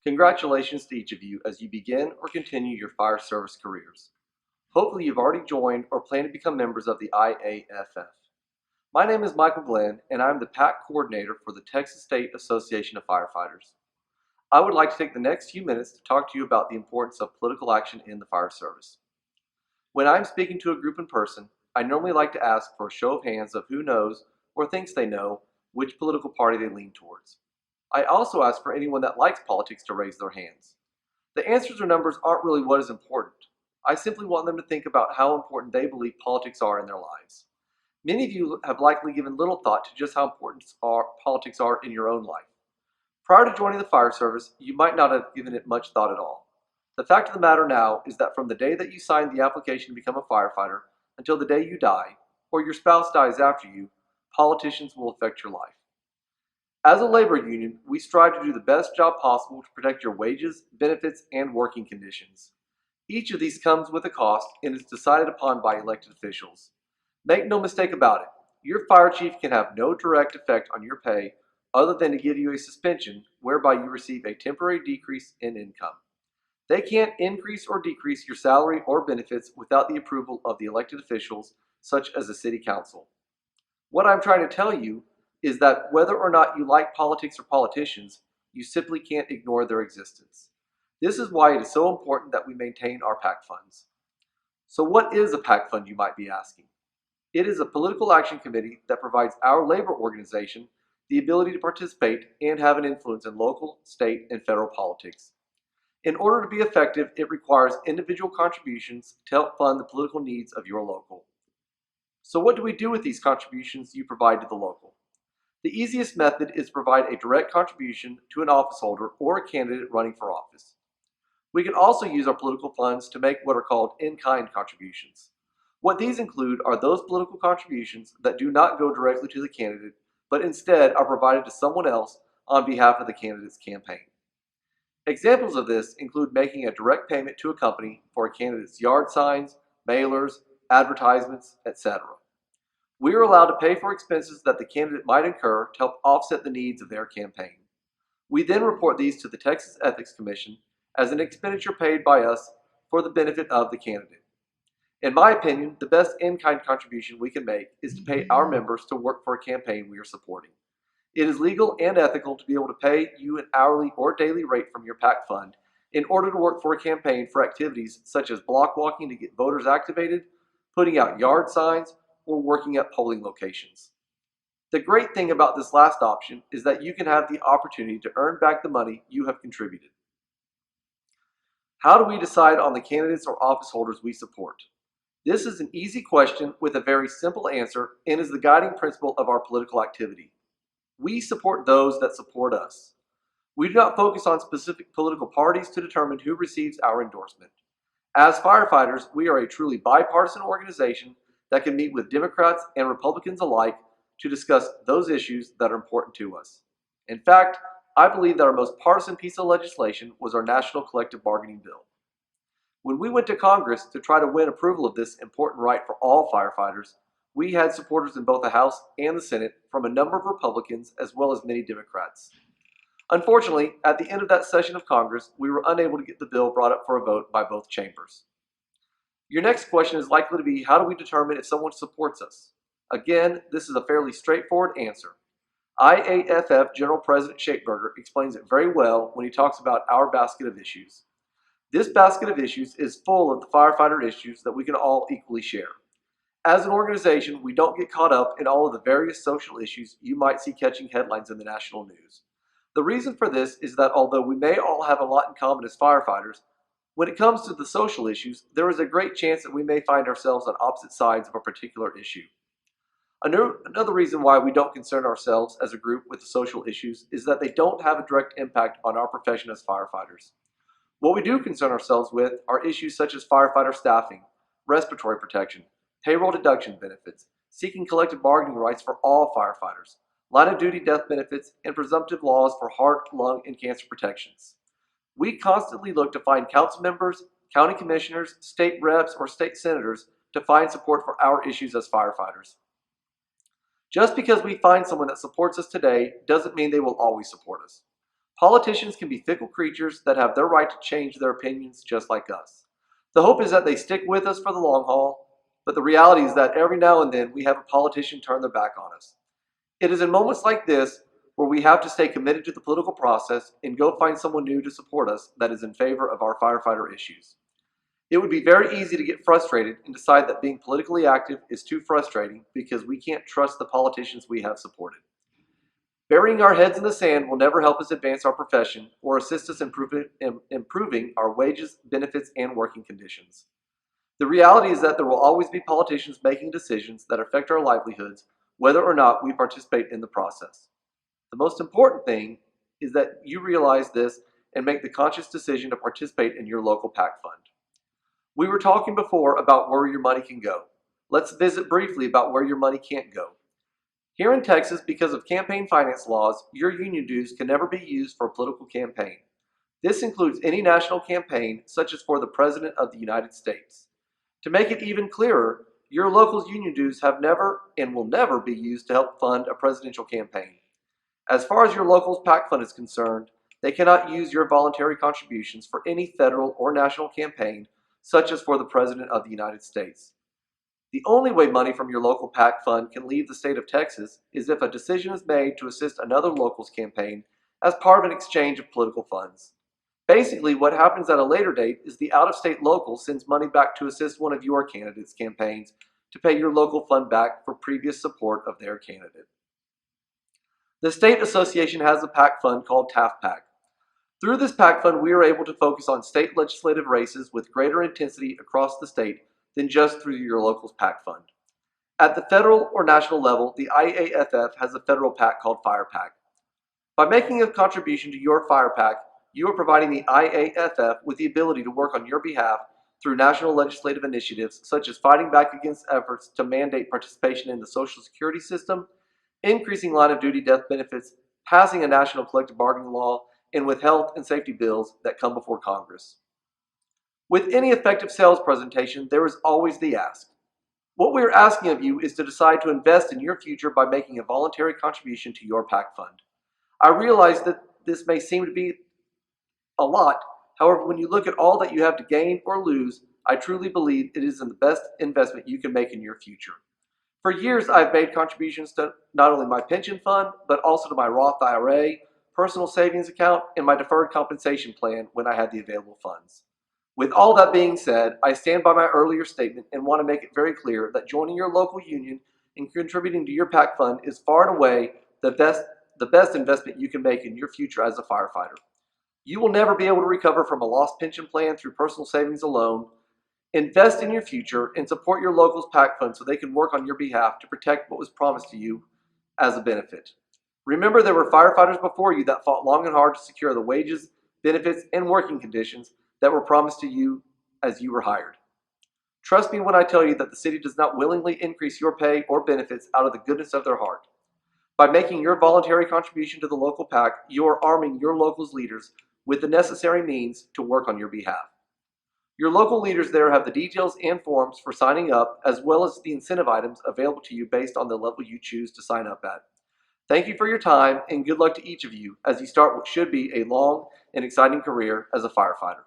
Congratulations to each of you as you begin or continue your fire service careers. Hopefully you've already joined or plan to become members of the IAFF. My name is Michael Glynn and I'm the PAC coordinator for the Texas State Association of Firefighters. I would like to take the next few minutes to talk to you about the importance of political action in the fire service. When I'm speaking to a group in person, I normally like to ask for a show of hands of who knows or thinks they know which political party they lean towards. I also ask for anyone that likes politics to raise their hands. The answers or numbers aren't really what is important. I simply want them to think about how important they believe politics are in their lives. Many of you have likely given little thought to just how important politics are in your own life. Prior to joining the fire service, you might not have given it much thought at all. The fact of the matter now is that from the day that you signed the application to become a firefighter until the day you die, or your spouse dies after you, politicians will affect your life. As a labor union, we strive to do the best job possible to protect your wages, benefits, and working conditions. Each of these comes with a cost and is decided upon by elected officials. Make no mistake about it, your fire chief can have no direct effect on your pay other than to give you a suspension whereby you receive a temporary decrease in income. They can't increase or decrease your salary or benefits without the approval of the elected officials, such as the city council. What I'm trying to tell you is that whether or not you like politics or politicians, you simply can't ignore their existence. This is why it is so important that we maintain our PAC funds. So what is a PAC fund, you might be asking? It is a political action committee that provides our labor organization the ability to participate and have an influence in local, state, and federal politics. In order to be effective, it requires individual contributions to help fund the political needs of your local. So what do we do with these contributions you provide to the local? The easiest method is to provide a direct contribution to an office holder or a candidate running for office. We can also use our political funds to make what are called in-kind contributions. What these include are those political contributions that do not go directly to the candidate, but instead are provided to someone else on behalf of the candidate's campaign. Examples of this include making a direct payment to a company for a candidate's yard signs, mailers, advertisements, etc. We are allowed to pay for expenses that the candidate might incur to help offset the needs of their campaign. We then report these to the Texas Ethics Commission as an expenditure paid by us for the benefit of the candidate. In my opinion, the best in-kind contribution we can make is to pay our members to work for a campaign we are supporting. It is legal and ethical to be able to pay you an hourly or daily rate from your PAC fund in order to work for a campaign for activities such as block walking to get voters activated, putting out yard signs, or working at polling locations. The great thing about this last option is that you can have the opportunity to earn back the money you have contributed. How do we decide on the candidates or office holders we support? This is an easy question with a very simple answer and is the guiding principle of our political activity. We support those that support us. We do not focus on specific political parties to determine who receives our endorsement. As firefighters, we are a truly bipartisan organization that can meet with Democrats and Republicans alike to discuss those issues that are important to us. In fact, I believe that our most partisan piece of legislation was our National Collective Bargaining Bill. When we went to Congress to try to win approval of this important right for all firefighters, we had supporters in both the House and the Senate from a number of Republicans as well as many Democrats. Unfortunately, at the end of that session of Congress, we were unable to get the bill brought up for a vote by both chambers. Your next question is likely to be, how do we determine if someone supports us? Again, this is a fairly straightforward answer. IAFF General President Shapeberger explains it very well when he talks about our basket of issues. This basket of issues is full of the firefighter issues that we can all equally share. As an organization, we don't get caught up in all of the various social issues you might see catching headlines in the national news. The reason for this is that although we may all have a lot in common as firefighters, when it comes to the social issues, there is a great chance that we may find ourselves on opposite sides of a particular issue. Another reason why we don't concern ourselves as a group with the social issues is that they don't have a direct impact on our profession as firefighters. What we do concern ourselves with are issues such as firefighter staffing, respiratory protection, payroll deduction benefits, seeking collective bargaining rights for all firefighters, line of duty death benefits, and presumptive laws for heart, lung, and cancer protections. We constantly look to find council members, county commissioners, state reps, or state senators to find support for our issues as firefighters. Just because we find someone that supports us today doesn't mean they will always support us. Politicians can be fickle creatures that have their right to change their opinions just like us. The hope is that they stick with us for the long haul, but the reality is that every now and then we have a politician turn their back on us. It is in moments like this where we have to stay committed to the political process and go find someone new to support us that is in favor of our firefighter issues. It would be very easy to get frustrated and decide that being politically active is too frustrating because we can't trust the politicians we have supported. Burying our heads in the sand will never help us advance our profession or assist us in improving our wages, benefits, and working conditions. The reality is that there will always be politicians making decisions that affect our livelihoods, whether or not we participate in the process. The most important thing is that you realize this and make the conscious decision to participate in your local PAC fund. We were talking before about where your money can go. Let's visit briefly about where your money can't go. Here in Texas, because of campaign finance laws, your union dues can never be used for a political campaign. This includes any national campaign, such as for the President of the United States. To make it even clearer, your local's union dues have never and will never be used to help fund a presidential campaign. As far as your local's PAC fund is concerned, they cannot use your voluntary contributions for any federal or national campaign, such as for the President of the United States. The only way money from your local PAC fund can leave the state of Texas is if a decision is made to assist another local's campaign as part of an exchange of political funds. Basically, what happens at a later date is the out-of-state local sends money back to assist one of your candidates' campaigns to pay your local fund back for previous support of their candidate. The state association has a PAC fund called TAFPAC. Through this PAC fund, we are able to focus on state legislative races with greater intensity across the state than just through your local's PAC fund. At the federal or national level, the IAFF has a federal PAC called FirePAC. By making a contribution to your FirePAC, you are providing the IAFF with the ability to work on your behalf through national legislative initiatives such as fighting back against efforts to mandate participation in the Social Security system, increasing line of duty death benefits, passing a national collective bargaining law, and with health and safety bills that come before Congress. With any effective sales presentation, there is always the ask. What we are asking of you is to decide to invest in your future by making a voluntary contribution to your PAC fund. I realize that this may seem to be a lot. However, when you look at all that you have to gain or lose, I truly believe it is the best investment you can make in your future. For years, I've made contributions to not only my pension fund, but also to my Roth IRA, personal savings account, and my deferred compensation plan when I had the available funds. With all that being said, I stand by my earlier statement and want to make it very clear that joining your local union and contributing to your PAC fund is far and away the best investment you can make in your future as a firefighter. You will never be able to recover from a lost pension plan through personal savings alone. Invest in your future and support your local's PAC fund so they can work on your behalf to protect what was promised to you as a benefit. Remember, there were firefighters before you that fought long and hard to secure the wages, benefits, and working conditions that were promised to you as you were hired. Trust me when I tell you that the city does not willingly increase your pay or benefits out of the goodness of their heart. By making your voluntary contribution to the local PAC, you are arming your local's leaders with the necessary means to work on your behalf. Your local leaders there have the details and forms for signing up, as well as the incentive items available to you based on the level you choose to sign up at. Thank you for your time, and good luck to each of you as you start what should be a long and exciting career as a firefighter.